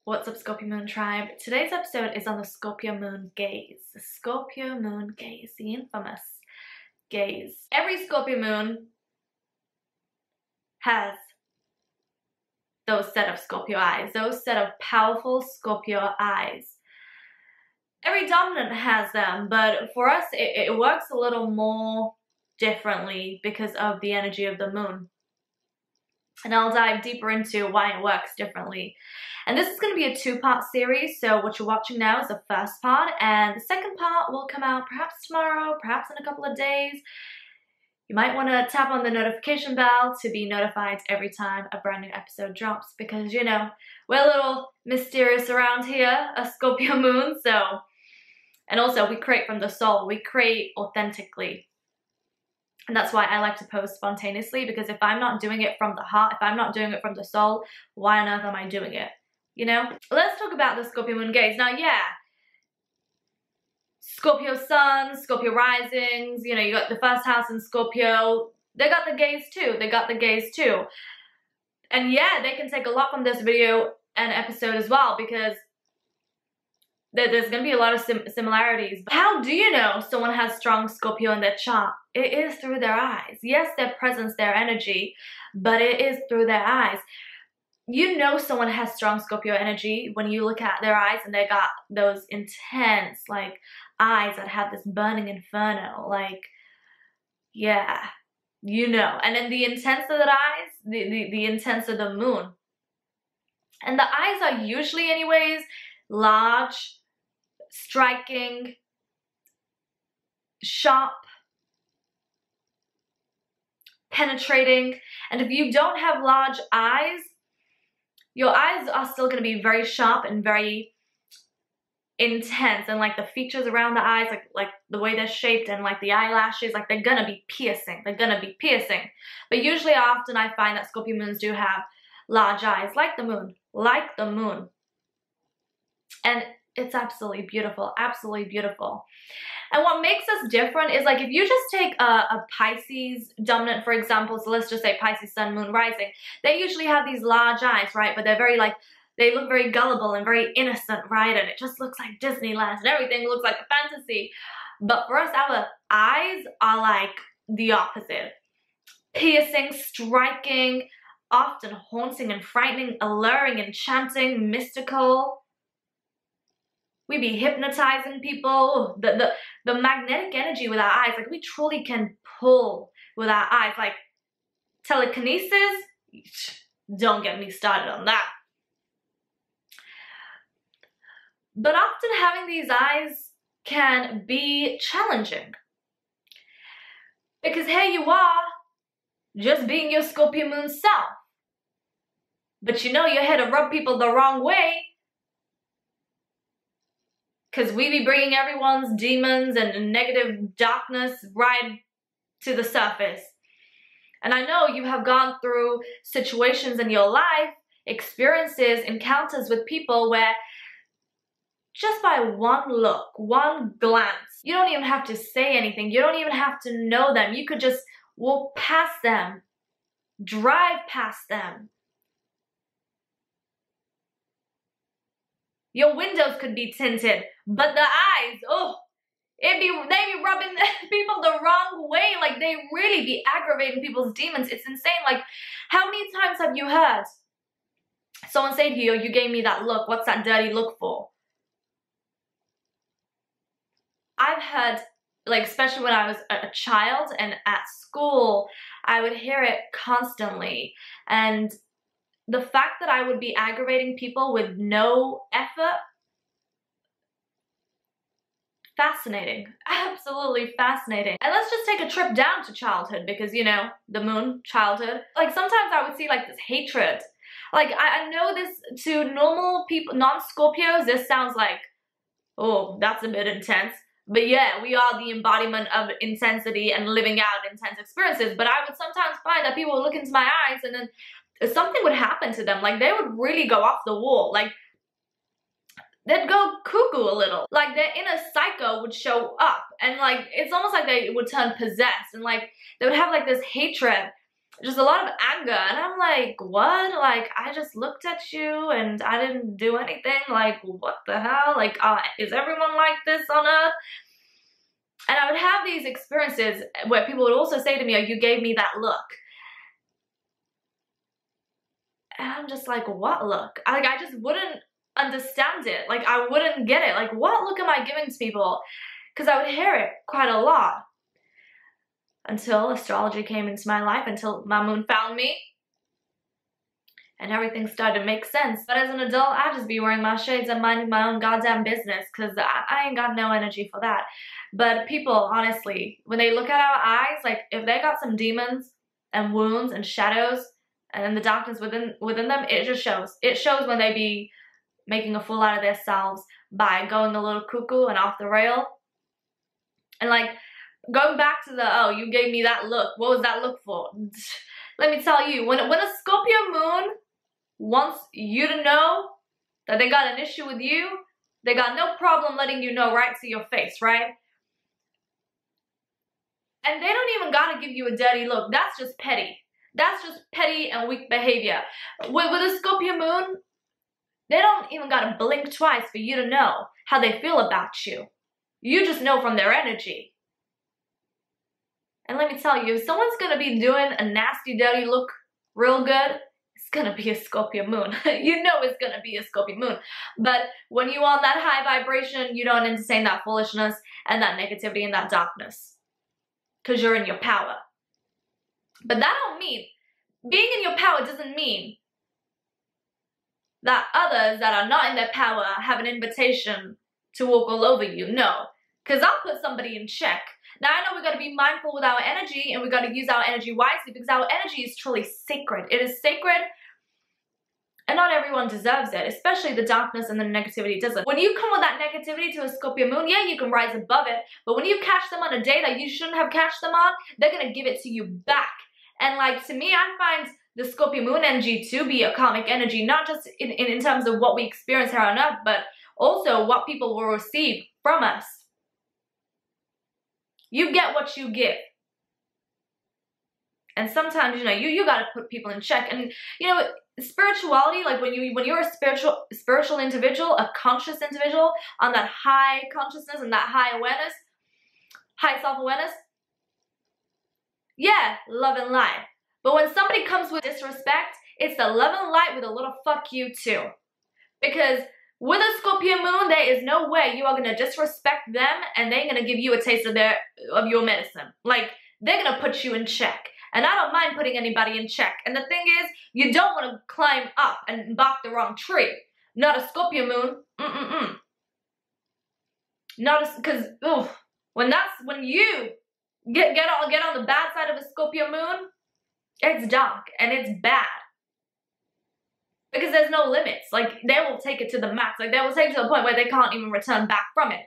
What's up, Scorpio Moon Tribe? Today's episode is on the Scorpio Moon Gaze. The Scorpio Moon Gaze, the infamous gaze. Every Scorpio Moon has those set of Scorpio eyes, those set of powerful Scorpio eyes. Every dominant has them, but for us, it works a little more differently because of the energy of the moon. And I'll dive deeper into why it works differently. And this is going to be a two-part series, so what you're watching now is the first part, and the second part will come out perhaps tomorrow, perhaps in a couple of days. You might want to tap on the notification bell to be notified every time a brand new episode drops, because, you know, we're a little mysterious around here, a Scorpio moon, so... And also, we create from the soul, we create authentically. And that's why I like to post spontaneously, because if I'm not doing it from the heart, if I'm not doing it from the soul, why on earth am I doing it? You know? Let's talk about the Scorpio Moon Gaze. Now, yeah, Scorpio Sun, Scorpio Risings, you know, you got the first house in Scorpio. They got the gaze too. They got the gaze too. And yeah, they can take a lot from this video and episode as well, because there's going to be a lot of similarities. But how do you know someone has strong Scorpio in their chart? It is through their eyes. Yes, their presence, their energy, but it is through their eyes. You know someone has strong Scorpio energy when you look at their eyes and they got those intense, like, eyes that have this burning inferno. Like, yeah, you know. And then the intenser the eyes, the intenser the moon. And the eyes are usually, anyways, large, striking, sharp, penetrating. And if you don't have large eyes, your eyes are still going to be very sharp and very intense, and like the features around the eyes, like the way they're shaped, and like the eyelashes, like they're gonna be piercing. They're gonna be piercing. But usually, often I find that Scorpio moons do have large eyes, like the moon, like the moon. And it's absolutely beautiful, absolutely beautiful. And what makes us different is, like, if you just take a Pisces dominant, for example, so let's just say Pisces Sun, Moon, Rising, they usually have these large eyes, right? But they're very, like, they look very gullible and very innocent, right? And it just looks like Disneyland and everything looks like a fantasy. But for us, our eyes are like the opposite. Piercing, striking, often haunting and frightening, alluring, enchanting, mystical. We be hypnotizing people. The magnetic energy with our eyes, like, we truly can pull with our eyes. Like, telekinesis, don't get me started on that. But often having these eyes can be challenging. Because here you are, just being your Scorpio moon self. But you know you're here to rub people the wrong way. Because we be bringing everyone's demons and negative darkness right to the surface. And I know you have gone through situations in your life, experiences, encounters with people where just by one look, one glance, you don't even have to say anything. You don't even have to know them. You could just walk past them, drive past them. Your windows could be tinted, but the eyes, oh, they be rubbing people the wrong way. Like, they really be aggravating people's demons. It's insane. Like, how many times have you heard someone say to you, "You gave me that look. What's that dirty look for?" I've heard, like, especially when I was a child and at school, I would hear it constantly. And the fact that I would be aggravating people with no effort, fascinating, absolutely fascinating. And let's just take a trip down to childhood, because, you know, the moon, childhood. Like, sometimes I would see, like, this hatred. Like, I know this, to normal people, non-Scorpios, this sounds like, oh, that's a bit intense. But yeah, we are the embodiment of intensity and living out intense experiences. But I would sometimes find that people would look into my eyes and then something would happen to them. Like, they would really go off the wall. Like, they'd go cuckoo a little. Like, their inner psycho would show up. And, like, it's almost like they would turn possessed. And, like, they would have, like, this hatred just a lot of anger. And I'm like, what? Like, I just looked at you and I didn't do anything. Like, what the hell? Like, is everyone like this on Earth? And I would have these experiences where people would also say to me, oh, you gave me that look. And I'm just like, what look? Like, I just wouldn't understand it. Like, I wouldn't get it. Like, what look am I giving to people? Because I would hear it quite a lot. Until astrology came into my life, until my moon found me. And everything started to make sense. But as an adult, I just be wearing my shades and minding my own goddamn business. Because I ain't got no energy for that. But people, honestly, when they look at our eyes, like, if they got some demons and wounds and shadows, and then the darkness within them, it just shows. It shows when they be making a fool out of themselves by going a little cuckoo and off the rail. And like, going back to the, oh, you gave me that look. What was that look for? Let me tell you, when a Scorpio moon wants you to know that they got an issue with you, they got no problem letting you know right to your face, right? And they don't even gotta give you a dirty look. That's just petty. That's just petty and weak behavior. With a Scorpio moon, they don't even gotta blink twice for you to know how they feel about you. You just know from their energy. And let me tell you, if someone's gonna be doing a nasty, dirty look real good, it's gonna be a Scorpio moon. You know it's gonna be a Scorpio moon. But when you're on that high vibration, you don't entertain that foolishness and that negativity and that darkness. Because you're in your power. But that don't mean, being in your power doesn't mean that others that are not in their power have an invitation to walk all over you. No. Because I'll put somebody in check. Now, I know we got to be mindful with our energy and we got to use our energy wisely because our energy is truly sacred. It is sacred and not everyone deserves it, especially the darkness and the negativity doesn't. When you come with that negativity to a Scorpio moon, yeah, you can rise above it, but when you catch them on a day that you shouldn't have catch them on, they're going to give it to you back. And like, to me, I find the Scorpio moon energy to be a karmic energy, not just in terms of what we experience here on Earth, but also what people will receive from us. You get what you give. And sometimes, you know, you got to put people in check. And, you know, spirituality, like when you're a spiritual individual, a conscious individual on that high consciousness and that high awareness, high self-awareness, yeah, love and light. But when somebody comes with disrespect, it's the love and light with a little fuck you too. Because with a Scorpio moon, there is no way you are going to disrespect them and they're going to give you a taste of your medicine. Like, they're going to put you in check. And I don't mind putting anybody in check. And the thing is, you don't want to climb up and bark the wrong tree. Not a Scorpio moon. Not a, because, when you get on the bad side of a Scorpio moon, it's dark and it's bad. Because there's no limits. Like, they will take it to the max. Like, they will take it to the point where they can't even return back from it.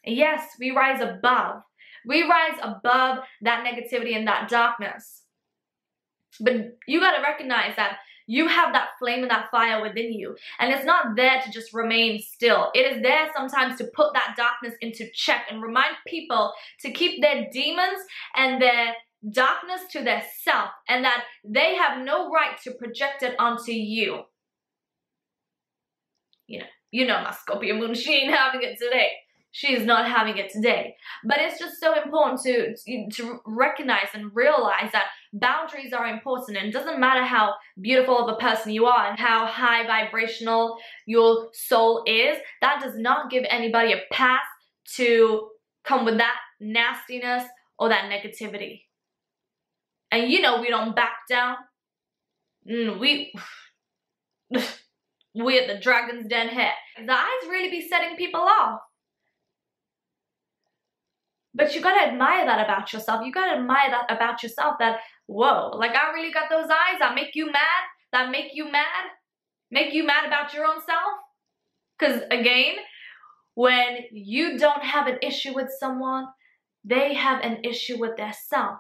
Yes, we rise above. We rise above that negativity and that darkness. But you got to recognize that you have that flame and that fire within you. And it's not there to just remain still. It is there sometimes to put that darkness into check and remind people to keep their demons and their darkness to their self, and that they have no right to project it onto you. You know my Scorpio moon, she ain't having it today. She's not having it today. But it's just so important to recognize and realize that boundaries are important, and it doesn't matter how beautiful of a person you are and how high vibrational your soul is, that does not give anybody a pass to come with that nastiness or that negativity. And you know we don't back down. We at the Dragon's Den here. The eyes really be setting people off. But you gotta admire that about yourself. You gotta admire that about yourself, that, whoa, like I really got those eyes that make you mad? That make you mad? Make you mad about your own self? Because again, when you don't have an issue with someone, they have an issue with their self.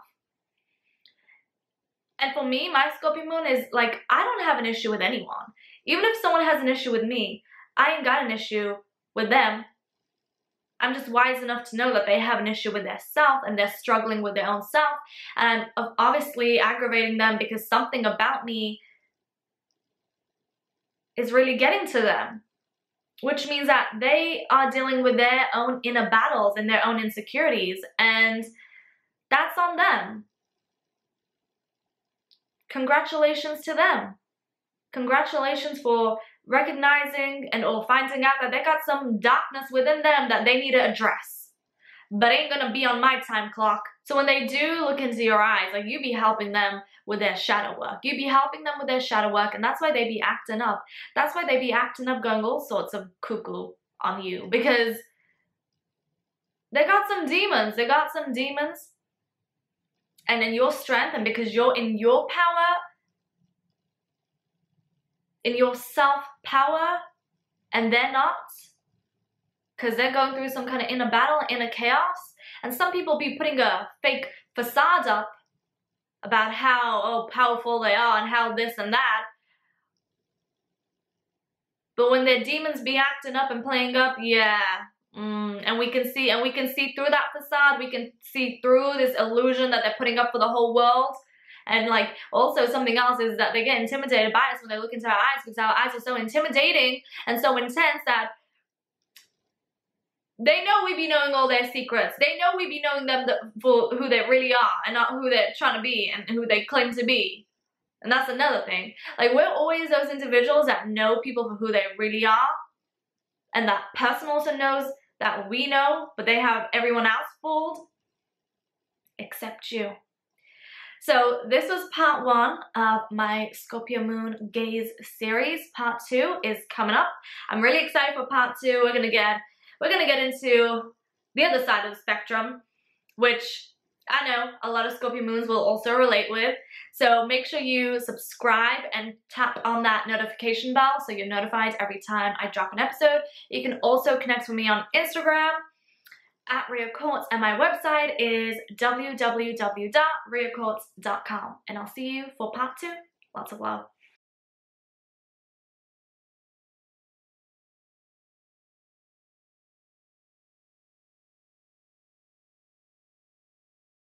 And for me, my Scorpio moon is like, I don't have an issue with anyone. Even if someone has an issue with me, I ain't got an issue with them. I'm just wise enough to know that they have an issue with their self and they're struggling with their own self, and I'm obviously aggravating them because something about me is really getting to them, which means that they are dealing with their own inner battles and their own insecurities, and that's on them. Congratulations to them. Congratulations for recognizing and or finding out that they got some darkness within them that they need to address. But ain't gonna be on my time clock. So when they do look into your eyes, like, you be helping them with their shadow work. You be helping them with their shadow work, and that's why they be acting up. That's why they be acting up, going all sorts of cuckoo on you, because they got some demons. They got some demons. And in your strength, and because you're in your power, in your self-power, and they're not, because they're going through some kind of inner battle, inner chaos. And some people be putting a fake facade up about how powerful they are and how this and that. But when their demons be acting up and playing up, yeah. And we can see through that facade. We can see through this illusion that they're putting up for the whole world. And like, also something else is that they get intimidated by us when they look into our eyes, because our eyes are so intimidating and so intense that they know we be knowing all their secrets. They know we be knowing them for who they really are and not who they're trying to be and who they claim to be. And that's another thing. Like, we're always those individuals that know people for who they really are, and that person also knows that we know, but they have everyone else fooled except you. So this was part 1 of my Scorpio Moon Gaze series. Part 2 is coming up. I'm really excited for part 2. We're gonna get into the other side of the spectrum, which I know a lot of Scorpio Moons will also relate with. So make sure you subscribe and tap on that notification bell so you're notified every time I drop an episode. You can also connect with me on Instagram at Ria Quartz, and my website is www.riaquartz.com. And I'll see you for part 2. Lots of love.